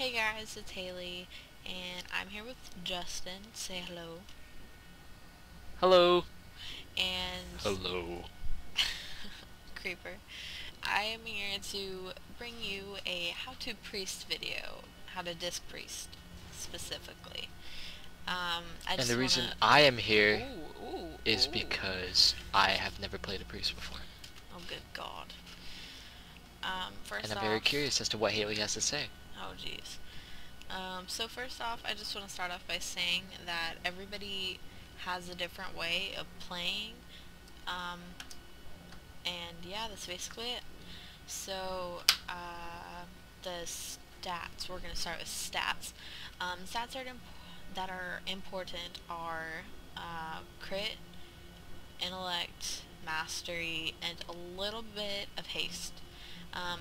Hey guys, it's Haley, and I'm here with Justin. Say hello. Hello. And Hello. Creeper. I am here to bring you a how-to priest video, how to disc priest specifically. I And just the reason wanna. I am here Ooh, ooh, is ooh. because I have never played a priest before. Oh, good God. And First I'm very off, curious as to what Haley has to say. oh jeez. So first off, I just want to start off by saying that everybody has a different way of playing. Um, and yeah, that's basically it. So, the stats. We're gonna start with stats. Stats that are important are crit, intellect, mastery, and a little bit of haste. Um,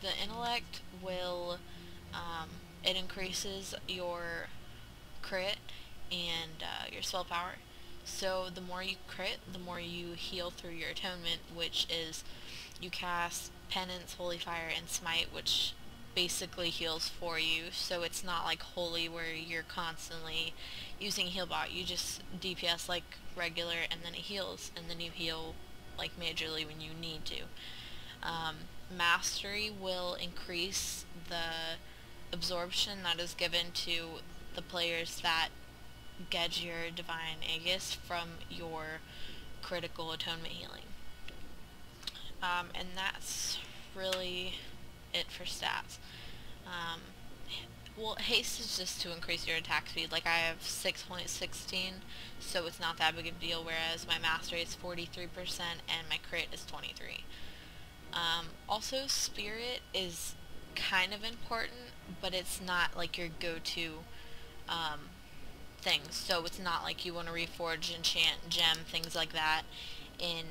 the intellect will it increases your crit and your spell power. So the more you crit, the more you heal through your atonement, which is you cast Penance, Holy Fire, and Smite, which basically heals for you. So it's not like Holy where you're constantly using Healbot. You just DPS like regular and then it heals, and then you heal like majorly when you need to. Mastery will increase the absorption that is given to the players that get your Divine Aegis from your critical atonement healing. And that's really it for stats. Um, well, haste is just to increase your attack speed. Like, I have 6.16, so it's not that big of a deal, whereas my mastery is 43% and my crit is 23. Also, spirit is kind of important, but it's not like your go-to things. So it's not like you want to reforge, enchant, gem, things like that in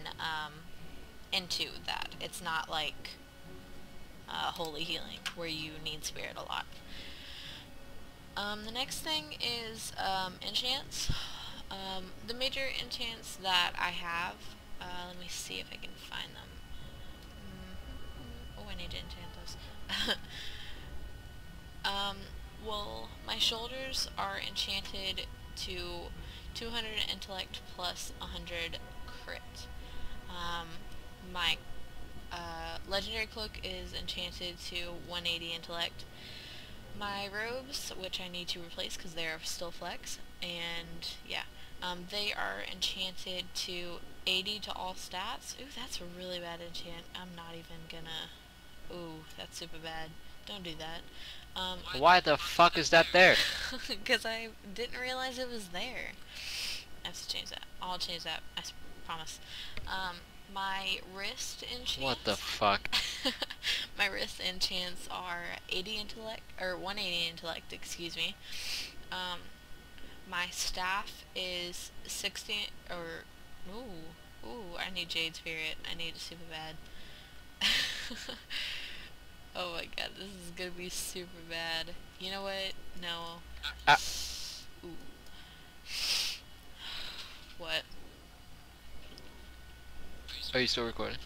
into that. It's not like holy healing where you need spirit a lot. The next thing is enchants. The major enchants that I have, let me see if I can find them. Oh, I need to enchant those. um, well, my shoulders are enchanted to 200 intellect plus 100 crit. Um, my legendary cloak is enchanted to 180 intellect. My robes, which I need to replace because they are still flex, and yeah, they are enchanted to 80 to all stats. Ooh, that's a really bad enchant. I'm not even gonna. Ooh, that's super bad. Don't do that. Why the fuck is that there? Because I didn't realize it was there. I have to change that. I'll change that. I promise. My wrist What the enchants. fuck? My wrist enchants are 80 intellect, or 180 intellect, excuse me. Um, my staff is 60, or, ooh, I need Jade Spirit. I need it super bad. Oh my god, this is gonna be super bad. You know what? No. Uh, Ooh. What? are you still recording?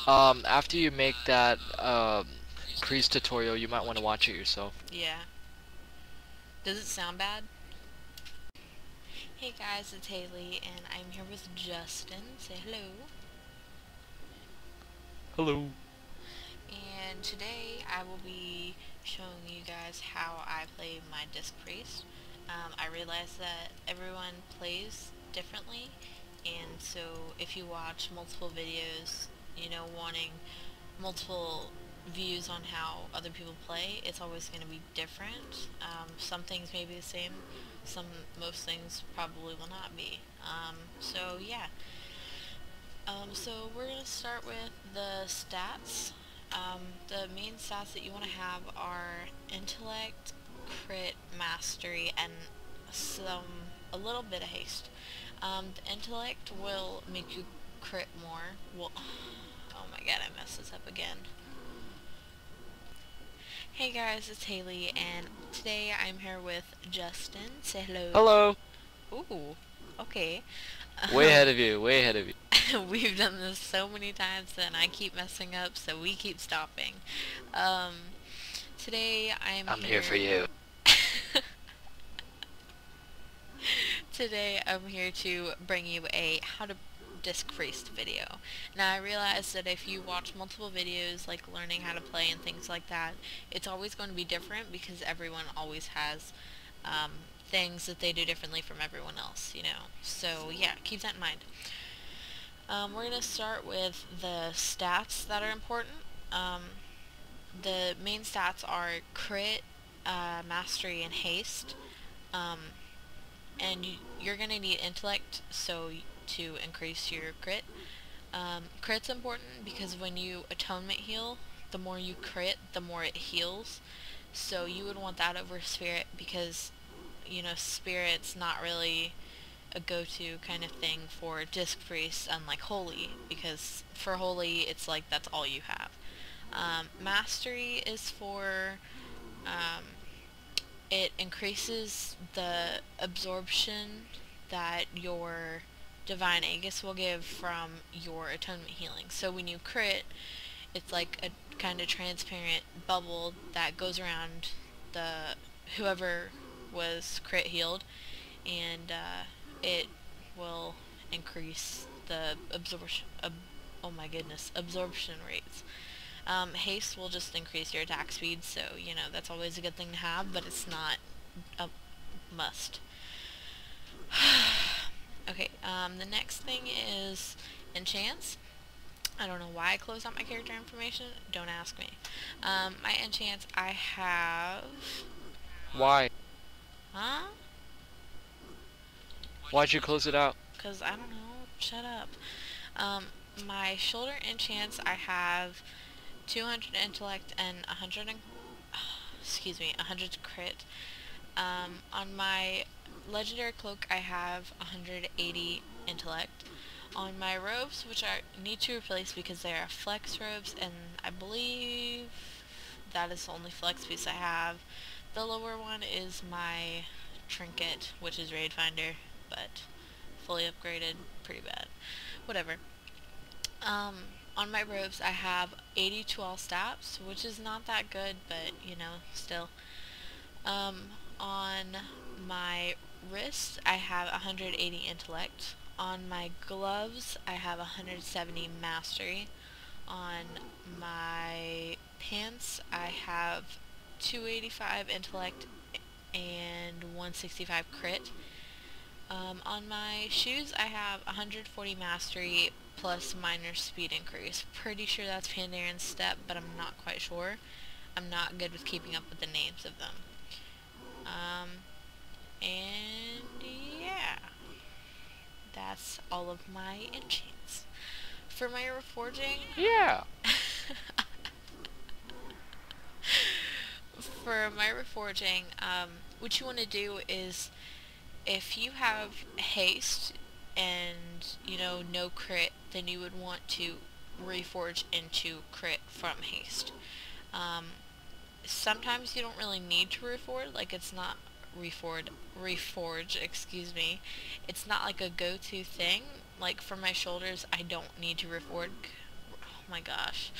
Mm-hmm. After you make that, priest tutorial, you might want to watch it yourself. Yeah. Does it sound bad? Hey guys, it's Haley, and I'm here with Justin. Say hello. Hello. And today I will be showing you guys how I play my Disc Priest. I realize that everyone plays differently, and so if you watch multiple videos, you know, wanting multiple views on how other people play, it's always going to be different. Some things may be the same, most things probably will not be. So yeah. So we're going to start with the stats. The main stats that you want to have are intellect, crit, mastery, and a little bit of haste. The intellect will make you crit more. Well, oh my god, I messed this up again. Hey guys, it's Haley, and today I'm here with Justin. Say hello. Hello. Ooh, okay. Way ahead of you. Way ahead of you. We've done this so many times and I keep messing up, so we keep stopping. Um, Today I'm I'm here here. for you. Today I'm here to bring you a how to disc priest video. Now I realize that if you watch multiple videos like learning how to play and things like that, it's always going to be different because everyone always has things that they do differently from everyone else, you know. So yeah, keep that in mind. We're going to start with the stats that are important. The main stats are crit, mastery, and haste. Um, and you're going to need intellect to increase your crit. Crit's important because when you atonement heal, the more you crit, the more it heals. So you would want that over spirit because, you know, spirit's not really a go-to kind of thing for disc priests, unlike holy, because for holy it's like that's all you have. Mastery is for um, it increases the absorption that your divine Aegis will give from your atonement healing. So when you crit, it's like a kind of transparent bubble that goes around the whoever was crit healed, and it will increase the oh my goodness, absorption rates. Haste will just increase your attack speed, so you know that's always a good thing to have, but it's not a must. Okay, the next thing is enchants. I don't know why I closed out my character information. Don't ask me. My enchants, I have... Why? Huh? Why'd you close it out? Because I don't know. Shut up. My shoulder enchants, I have 200 intellect and 100 excuse me, 100 crit. On my legendary cloak, I have 180 intellect. On my robes, which I need to replace because they are flex robes, and I believe that is the only flex piece I have. The lower one is my trinket, which is Raid Finder, but fully upgraded, pretty bad. Whatever. On my robes, I have 80 to all stats, which is not that good, but, you know, still. On my wrists, I have 180 intellect. On my gloves, I have 170 mastery. On my pants, I have 285 intellect and 165 crit. On my shoes, I have 140 mastery plus minor speed increase. Pretty sure that's Pandaren step, but I'm not quite sure. I'm not good with keeping up with the names of them. And yeah, that's all of my enchants. For my reforging, Yeah. what you want to do is, if you have haste and, you know, no crit, then you would want to reforge into crit from haste. Sometimes you don't really need to reforge, like it's not reforge, excuse me. It's not like a go-to thing. Like for my shoulders, I don't need to reforge. Oh my gosh.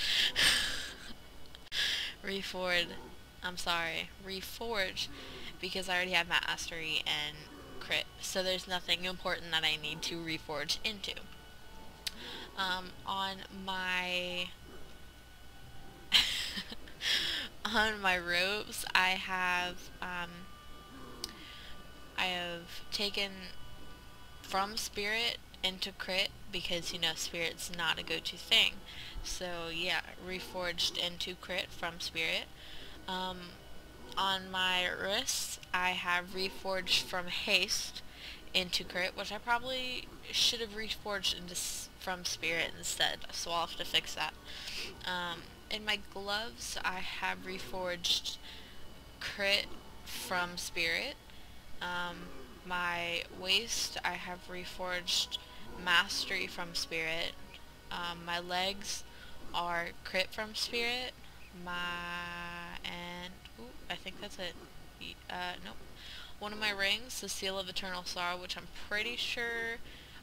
Reforge. I'm sorry. Reforge, because I already have mastery and crit. So there's nothing important that I need to reforge into. On my on my robes, I have taken from spirit into crit because, you know, spirit's not a go-to thing. So yeah, reforged into crit from spirit. On my wrists, I have reforged from haste into crit, which I probably should have reforged into from spirit instead, so I'll have to fix that. In my gloves, I have reforged crit from spirit. My waist, I have reforged mastery from spirit. My legs are crit from spirit. I think that's it. Nope. One of my rings, the Seal of Eternal Sorrow, which I'm pretty sure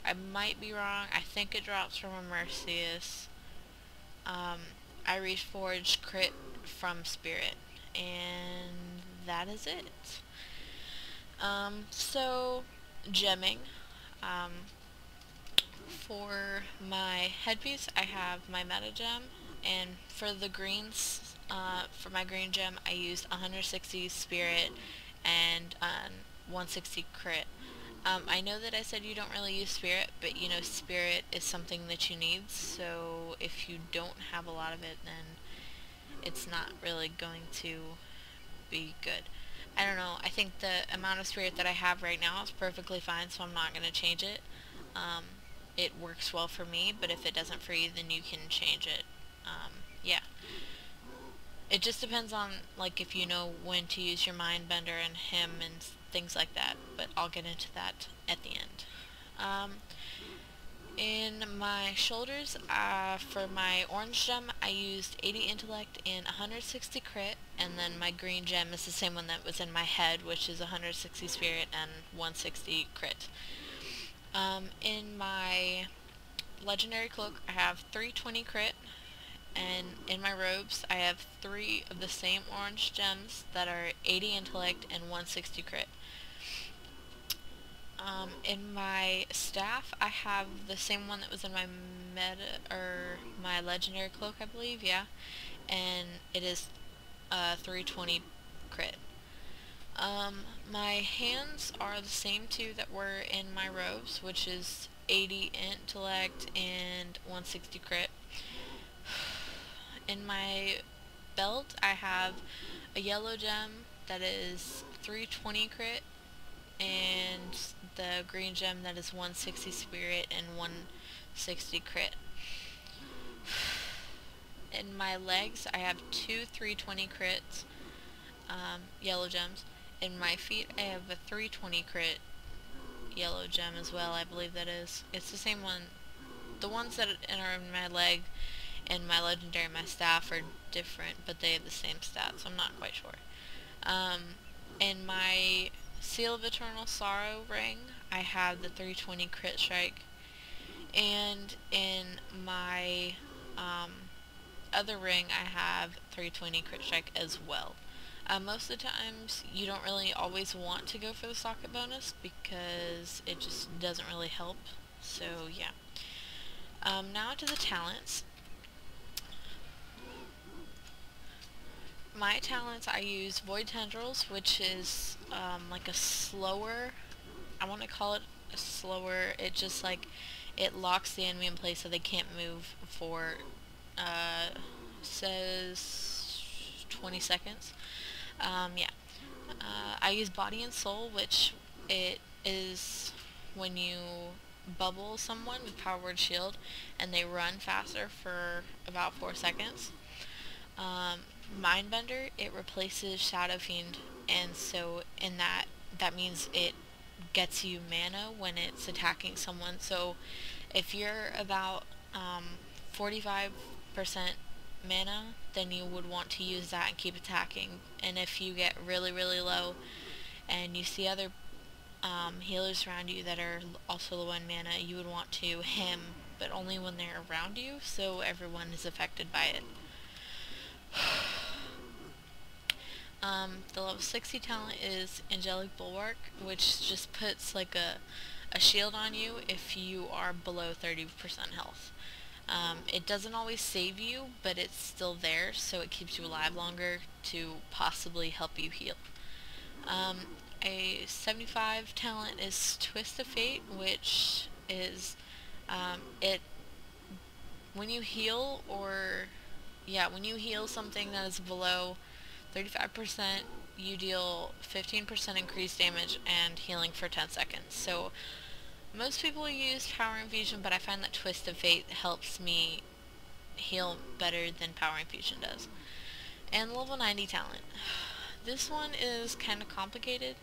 I might be wrong. I think it drops from a Mercius. I reforged crit from Spirit, and that is it. So gemming. For my headpiece, I have my meta gem, and for the greens, for my green gem, I used 160 Spirit and 160 crit. I know that I said you don't really use Spirit, but you know Spirit is something that you need, so if you don't have a lot of it, then it's not really going to be good. I don't know, I think the amount of Spirit that I have right now is perfectly fine, so I'm not going to change it. It works well for me, but if it doesn't for you, then you can change it. Yeah. It just depends on, like, if you know when to use your mind bender and him and things like that, but I'll get into that at the end. In my shoulders, for my orange gem, I used 80 intellect and 160 crit, and then my green gem is the same one that was in my head, which is 160 spirit and 160 crit. In my legendary cloak, I have 320 crit, and in my robes, I have 3 of the same orange gems that are 80 intellect and 160 crit. In my staff, I have the same one that was in my meta, or my legendary cloak, I believe, yeah, and it is 320 crit. My hands are the same two that were in my robes, which is 80 intellect and 160 crit. In my belt, I have a yellow gem that is 320 crit, and the green gem that is 160 spirit and 160 crit. In my legs, I have 2 320 crits, yellow gems. In my feet, I have a 320 crit yellow gem as well, I believe that is. It's the same one. The ones that are in my leg and my legendary, my staff are different, but they have the same stats, so I'm not quite sure. In my Seal of Eternal Sorrow ring, I have the 320 crit strike, and in my other ring, I have 320 crit strike as well. Most of the times, you don't really always want to go for the socket bonus because it just doesn't really help, so yeah. Now to the talents. My talents, I use Void Tendrils, which is like a slower, I want to call it a slower, it just like, it locks the enemy in place so they can't move for, says 20 seconds. Yeah. I use Body and Soul, which it is when you bubble someone with Power Word Shield and they run faster for about 4 seconds. Mindbender, it replaces Shadow Fiend, and so in that means it gets you mana when it's attacking someone. So if you're about 45% mana, then you would want to use that and keep attacking. And if you get really low and you see other healers around you that are also low in mana, you would want to him, but only when they're around you, so everyone is affected by it. The level 60 talent is Angelic Bulwark, which just puts like a shield on you if you are below 30% health. It doesn't always save you, but it's still there, so it keeps you alive longer to possibly help you heal. A 75 talent is Twist of Fate, which is when you heal, when you heal something that is below 35%, you deal 15% increased damage and healing for 10 seconds. So most people use Power Infusion, but I find that Twist of Fate helps me heal better than Power Infusion does. And level 90 talent. This one is kind of complicated.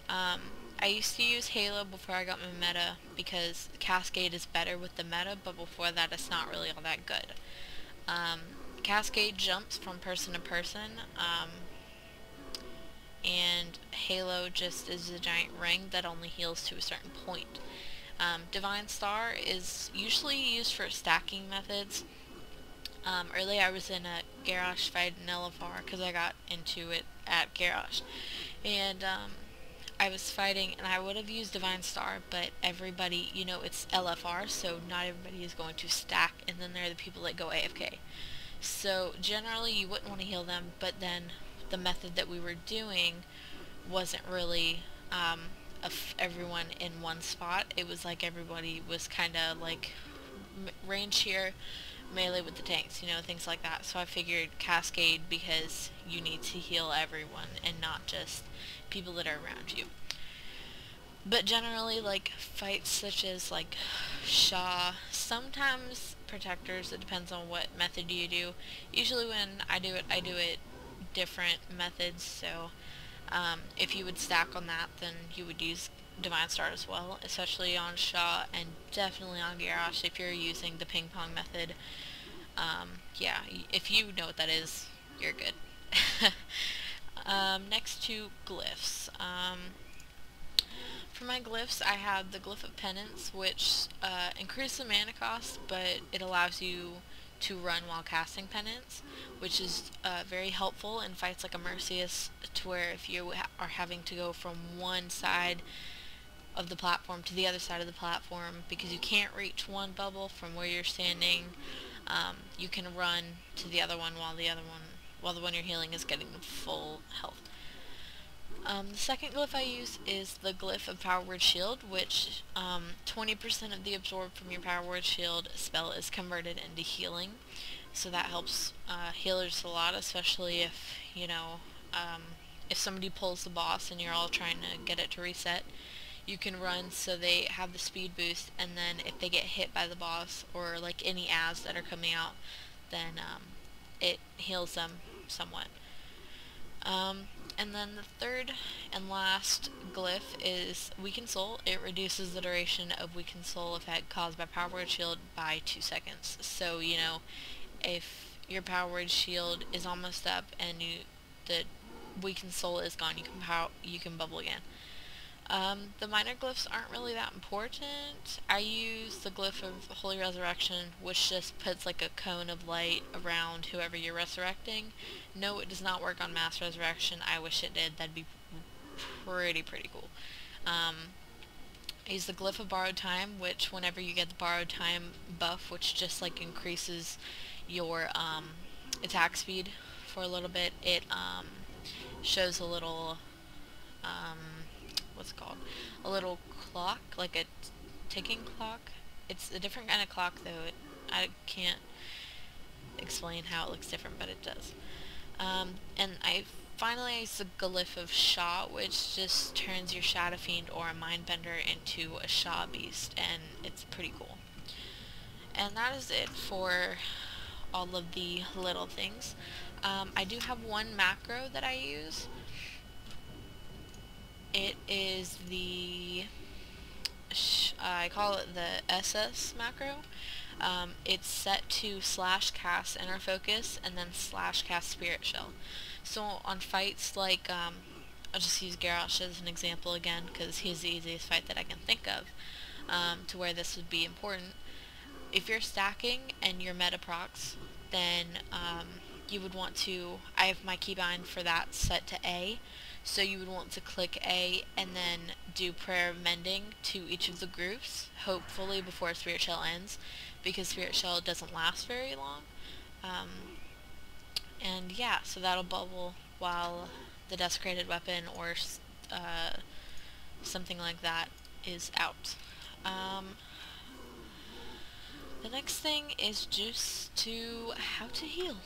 I used to use Halo before I got my meta because Cascade is better with the meta, but before that it's not really all that good. Cascade jumps from person to person, and Halo just is a giant ring that only heals to a certain point. Divine Star is usually used for stacking methods. Earlier I was in a Garrosh fight in LFR because I got into it at Garrosh. And I was fighting and I would have used Divine Star, but everybody, you know, it's LFR, so not everybody is going to stack, and then there are the people that go AFK. So generally you wouldn't want to heal them, but then the method that we were doing wasn't really of everyone in one spot. It was like everybody was kind of like range here, melee with the tanks, you know, things like that. So I figured Cascade because you need to heal everyone and not just people that are around you. But generally, like, fights such as, like, Shaw, sometimes Protectors, it depends on what method you do. Usually when I do it different methods, so if you would stack on that, then you would use Divine Star as well, especially on Shaw, and definitely on Garrosh if you're using the ping pong method. Yeah, if you know what that is, you're good. Next to glyphs. For my glyphs, I have the Glyph of Penance, which increases the mana cost, but it allows you to run while casting Penance, which is very helpful in fights like a Mercius, to where if you are having to go from one side of the platform to the other side of the platform because you can't reach one bubble from where you're standing, you can run to the other one while the one you're healing is getting full health. The second glyph I use is the Glyph of Power Word Shield, which 20% of the absorb from your Power Word Shield spell is converted into healing. So that helps healers a lot, especially if, you know, if somebody pulls the boss and you're all trying to get it to reset. You can run so they have the speed boost, and then if they get hit by the boss or like any AS that are coming out, then it heals them somewhat. And then the third and last glyph is Weaken Soul. It reduces the duration of Weaken Soul effect caused by Power Word Shield by 2 seconds. So, you know, if your Power Word Shield is almost up and the Weaken Soul is gone, you can bubble again. The minor glyphs aren't really that important. I use the Glyph of Holy Resurrection, which just puts like a cone of light around whoever you're resurrecting. No, it does not work on Mass Resurrection. I wish it did. That'd be pretty cool. I use the Glyph of Borrowed Time, which whenever you get the Borrowed Time buff, which just like increases your attack speed for a little bit, it shows a little what's it called? A little clock, like a ticking clock. It's a different kind of clock though. I can't explain how it looks different, but it does. And I finally use the Glyph of Shaw, which just turns your Shadow Fiend or a Mindbender into a Shaw Beast, and it's pretty cool. And that is it for all of the little things. I do have one macro that I use. It is the, I call it the SS macro. It's set to /cast Inner Focus and then /cast Spirit Shell. So on fights like, I'll just use Garrosh as an example again because he's the easiest fight that I can think of, to where this would be important. If you're stacking and you're meta procs, then you would want to, I have my keybind for that set to A, so you would want to click A and then do Prayer of Mending to each of the groups, hopefully before Spirit Shell ends, because Spirit Shell doesn't last very long. And yeah, so that'll bubble while the Desecrated Weapon or something like that is out. The next thing is just how to heal.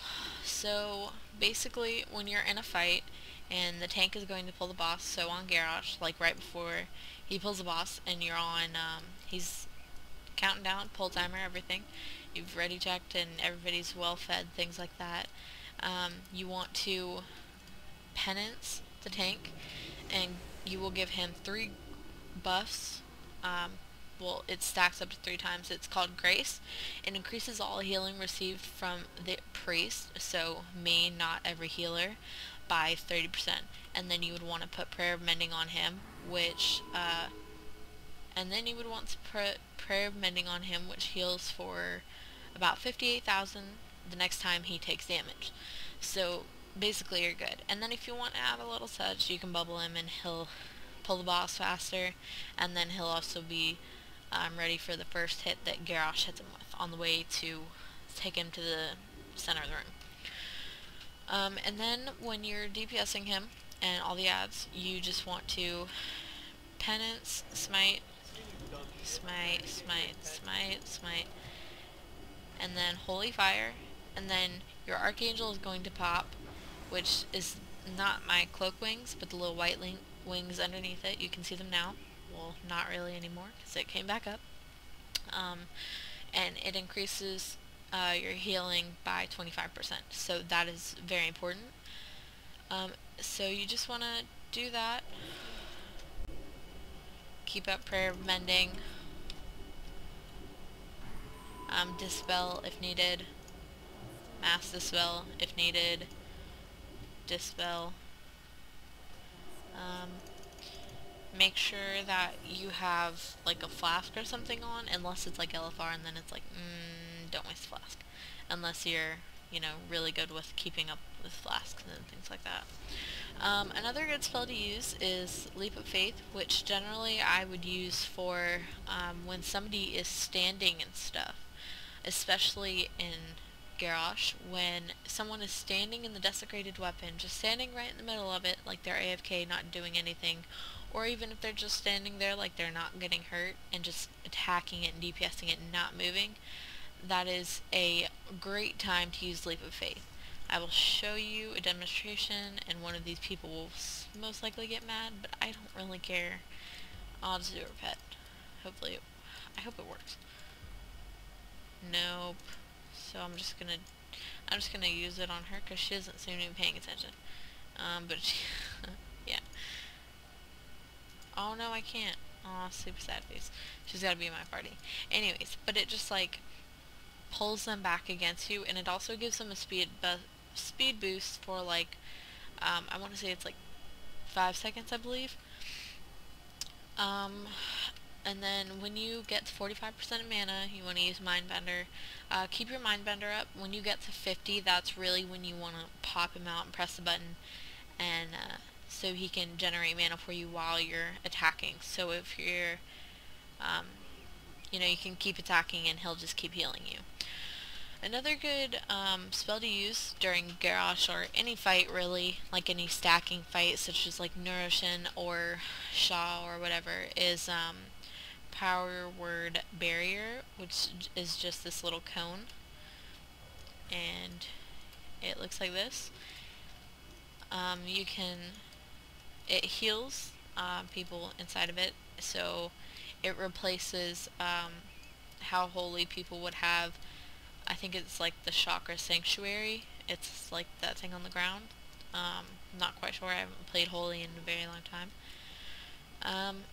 So basically when you're in a fight and the tank is going to pull the boss, so on Garrosh, like right before he pulls the boss and you're on, he's counting down, pull timer, everything, you've ready checked and everybody's well fed, things like that, you want to penance the tank, and you will give him 3 buffs. Well, it stacks up to 3 times. It's called Grace. It increases all healing received from the priest, so me, not every healer, by 30%. And then you would want to put Prayer of Mending on him, which, and then you would want to put Prayer of Mending on him, which heals for about 58,000 the next time he takes damage. So basically you're good. And then if you want to add a little touch, you can bubble him and he'll pull the boss faster, and then he'll also be ready for the first hit that Garrosh hits him with on the way to take him to the center of the room. And then when you're DPSing him and all the ads, you just want to Penance, Smite, Smite, Smite, Smite, Smite, and then Holy Fire, and then your Archangel is going to pop, which is not my cloak wings, but the little white wings underneath it. You can see them now. Well, not really anymore, because it came back up. And it increases your healing by 25%, so that is very important. So you just want to do that. Keep up Prayer of Mending. Dispel if needed. Mass Dispel if needed. Dispel. Make sure that you have like a flask or something on, unless it's like LFR, and then it's like, don't waste the flask. Unless you're, you know, really good with keeping up with flasks and things like that. Another good spell to use is Leap of Faith, which generally I would use for when somebody is standing and stuff, especially in Garrosh. When someone is standing in the desecrated weapon, just standing right in the middle of it, like they're AFK, not doing anything, or even if they're just standing there like they're not getting hurt and just attacking it and DPSing it and not moving, that is a great time to use Leap of Faith. I will show you a demonstration, and one of these people will most likely get mad, but I don't really care. I'll just do a pet. Hopefully, I hope it works. Nope. So I'm just gonna use it on her because she doesn't seem to be paying attention. But she, yeah. Oh no, I can't. Oh, super sad face. She's gotta be in my party. Anyways, but it just like pulls them back against you, and it also gives them a speed boost for like I want to say it's like 5 seconds, I believe. And then when you get to 45% of mana, you want to use Mindbender. Keep your Mindbender up. When you get to 50, that's really when you want to pop him out and press the button, and so he can generate mana for you while you're attacking. So if you're, you know, you can keep attacking and he'll just keep healing you. Another good spell to use during Garrosh or any fight really, like any stacking fight such as like Neuroshin or Shaw or whatever, is Power Word Barrier, which is just this little cone, and it looks like this. It heals people inside of it, so it replaces how holy people would have. I think it's like the Chakra Sanctuary. It's like that thing on the ground. Not quite sure. I haven't played Holy in a very long time.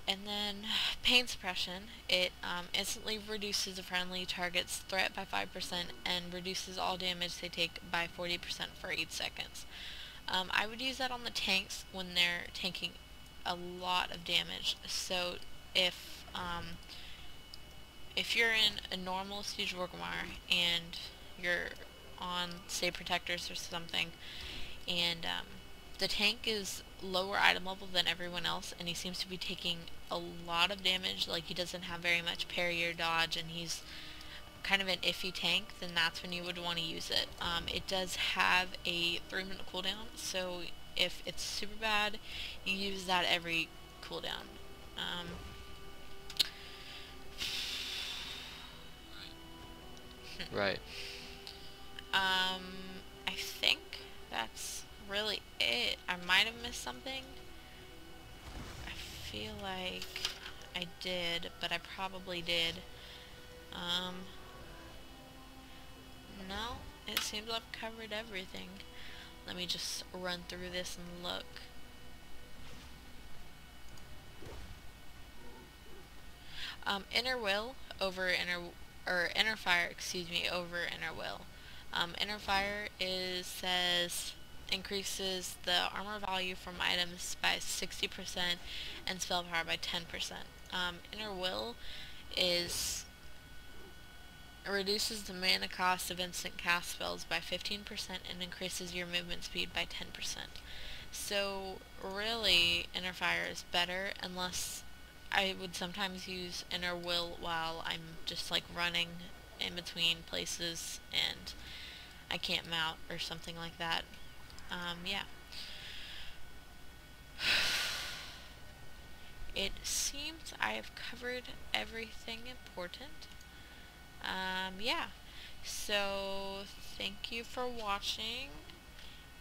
And then Pain Suppression. It instantly reduces a friendly target's threat by 5% and reduces all damage they take by 40% for 8 seconds. I would use that on the tanks when they're tanking a lot of damage. So if you're in a normal Siege Orgrimmar and you're on, say, Protectors or something, and the tank is lower item level than everyone else, and he seems to be taking a lot of damage, like he doesn't have very much parry or dodge, and he's kind of an iffy tank, then that's when you would want to use it. It does have a 3-minute cooldown, so if it's super bad, you use that every cooldown. Right. I think that's really it. I might have missed something. I feel like I did, but I probably did. No, it seems I've covered everything. Let me just run through this and look. Inner Will over Inner Fire, excuse me, over Inner Will. Inner Fire says increases the armor value from items by 60% and spell power by 10%. Inner Will is reduces the mana cost of instant cast spells by 15% and increases your movement speed by 10%. So really, Inner Fire is better, unless I would sometimes use Inner Will while I'm just like running in between places and I can't mount or something like that. Yeah. It seems I have covered everything important. Yeah. So, thank you for watching,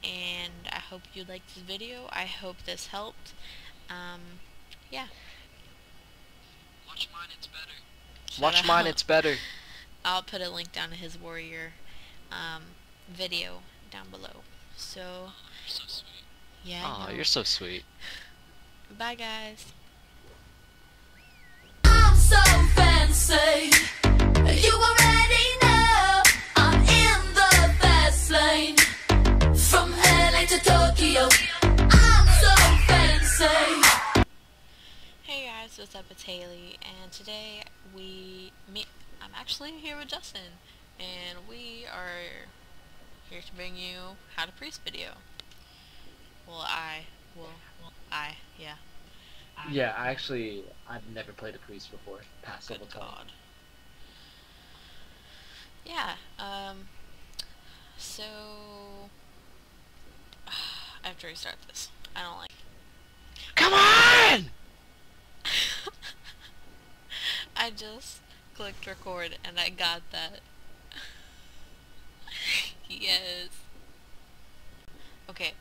and I hope you liked this video. I hope this helped. Yeah. Watch mine, it's better. Shut Watch up. mine, it's better. I'll put a link down to his warrior video down below. So, You're so sweet. yeah, Aw, I know. you're so sweet. Bye, guys. I'm so fancy. You already know I'm in the fast lane. From LA to Tokyo, I'm so fancy. Hey guys, what's up? It's Haley, and today I'm actually here with Justin, and we are here to bring you How to Priest video. Yeah. Yeah, I've never played a priest before. Past Good level 20. God. Yeah, so, I have to restart this. I don't like Come on! I just clicked record and I got that. Yes. Okay,